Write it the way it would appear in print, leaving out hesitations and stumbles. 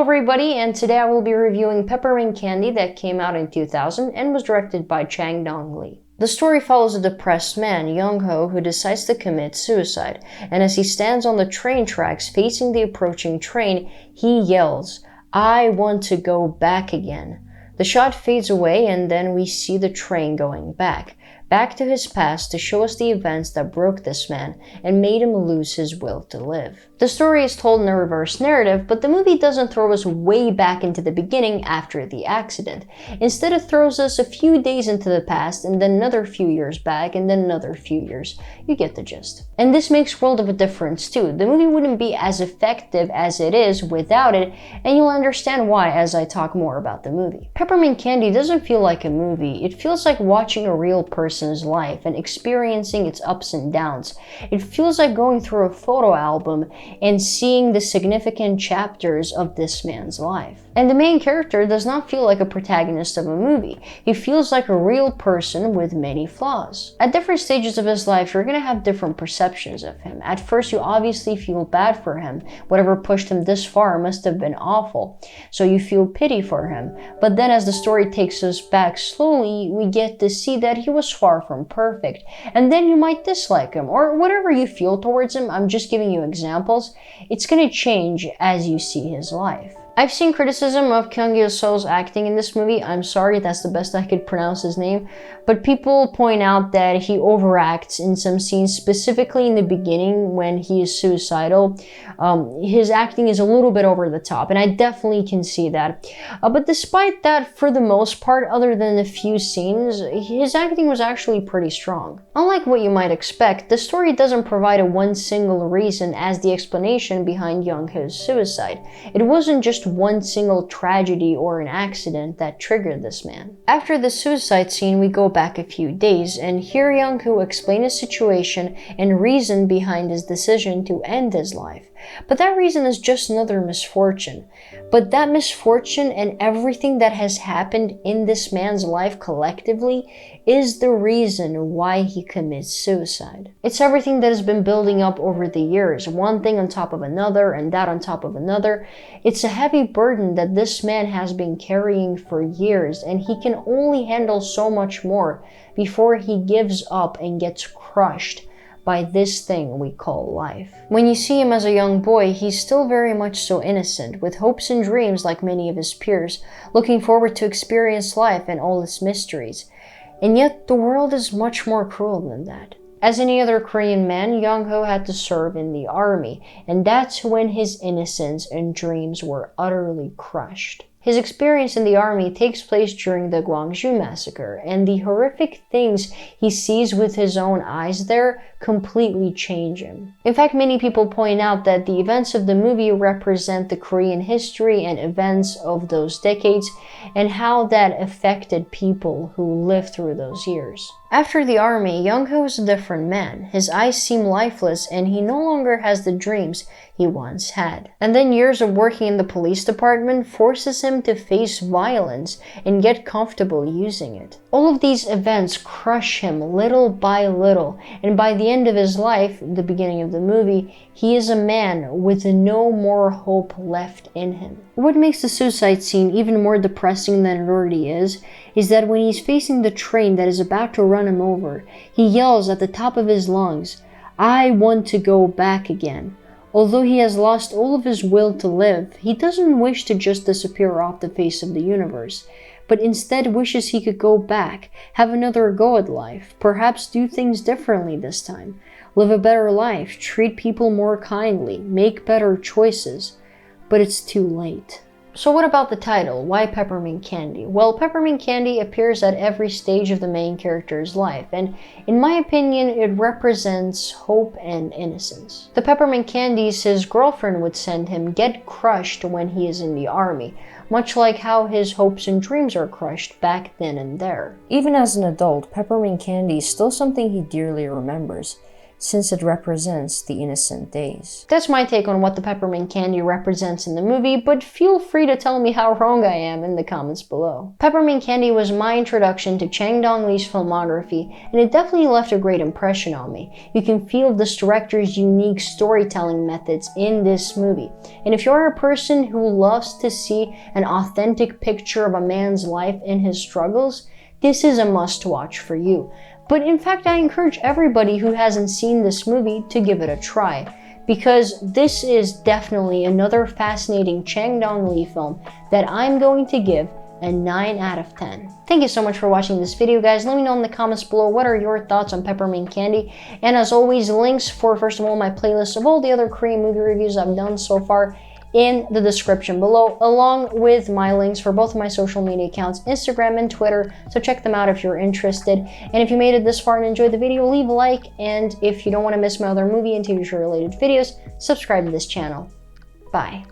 everybody, and today I will be reviewing Peppermint Candy that came out in 2000 and was directed by Chang-dong Lee. The story follows a depressed man, Yonko, who decides to commit suicide, and as he stands on the train tracks facing the approaching train, he yells, "I want to go back again." The shot fades away and then we see the train going back to his past to show us the events that broke this man and made him lose his will to live. The story is told in a reverse narrative, but the movie doesn't throw us way back into the beginning after the accident. Instead, it throws us a few days into the past and then another few years back and then another few years. You get the gist. And this makes world of a difference too. The movie wouldn't be as effective as it is without it, and you'll understand why as I talk more about the movie. Peppermint Candy doesn't feel like a movie. It feels like watching a real person's life and experiencing its ups and downs. It feels like going through a photo album and seeing the significant chapters of this man's life. And the main character does not feel like a protagonist of a movie. He feels like a real person with many flaws. At different stages of his life, you're going to have different perceptions of him. At first, you obviously feel bad for him. Whatever pushed him this far must have been awful. So you feel pity for him. But then as the story takes us back slowly, we get to see that he was far from perfect. And then you might dislike him, or whatever you feel towards him. I'm just giving you examples. It's going to change as you see his life. I've seen criticism of Kyung-gu Sol's acting in this movie. I'm sorry, that's the best I could pronounce his name. But people point out that he overacts in some scenes, specifically in the beginning when he is suicidal. His acting is a little bit over the top, and I definitely can see that. But despite that, for the most part, other than a few scenes, his acting was actually pretty strong. Unlike what you might expect, the story doesn't provide a one single reason as the explanation behind Yonko's suicide. It wasn't just one single tragedy or an accident that triggered this man. After the suicide scene, we go back a few days and hear Yonko explain his situation and reason behind his decision to end his life. But that reason is just another misfortune. But that misfortune and everything that has happened in this man's life collectively is the reason why he commits suicide. It's everything that has been building up over the years, one thing on top of another and that on top of another. It's a heavy burden that this man has been carrying for years, and he can only handle so much more before he gives up and gets crushed by this thing we call life. When you see him as a young boy, he's still very much so innocent, with hopes and dreams like many of his peers, looking forward to experience life and all its mysteries. And yet, the world is much more cruel than that. As any other Korean man, Yonko had to serve in the army, and that's when his innocence and dreams were utterly crushed. His experience in the army takes place during the Gwangju massacre, and the horrific things he sees with his own eyes there completely change him. In fact, many people point out that the events of the movie represent the Korean history and events of those decades and how that affected people who lived through those years. After the army, Yonko is a different man. His eyes seem lifeless and he no longer has the dreams he once had. And then years of working in the police department forces him to face violence and get comfortable using it. All of these events crush him little by little, and by the end of his life, the beginning of the movie, he is a man with no more hope left in him. What makes the suicide scene even more depressing than it already is that when he's facing the train that is about to run him over, he yells at the top of his lungs, "I want to go back again." Although he has lost all of his will to live, he doesn't wish to just disappear off the face of the universe, but instead wishes he could go back, have another go at life, perhaps do things differently this time, live a better life, treat people more kindly, make better choices. But it's too late. So what about the title? Why Peppermint Candy? Well, Peppermint Candy appears at every stage of the main character's life, and in my opinion, it represents hope and innocence. The peppermint candies his girlfriend would send him get crushed when he is in the army, much like how his hopes and dreams are crushed back then and there. Even as an adult, peppermint candy is still something he dearly remembers. since it represents the innocent days. That's my take on what the peppermint candy represents in the movie, but feel free to tell me how wrong I am in the comments below. Peppermint Candy was my introduction to Chang-dong Lee's filmography, and it definitely left a great impression on me. You can feel this director's unique storytelling methods in this movie. And if you're a person who loves to see an authentic picture of a man's life and his struggles, this is a must-watch for you. But in fact, I encourage everybody who hasn't seen this movie to give it a try, because this is definitely another fascinating Chang-dong Lee film that I'm going to give a 9 out of 10. Thank you so much for watching this video, guys. Let me know in the comments below what are your thoughts on Peppermint Candy. And as always, links for, first of all, my playlist of all the other Korean movie reviews I've done so far in the description below, along with my links for both of my social media accounts, Instagram and Twitter, so check them out if you're interested. And if you made it this far and enjoyed the video, leave a like, and if you don't want to miss my other movie and TV show related videos, subscribe to this channel. Bye.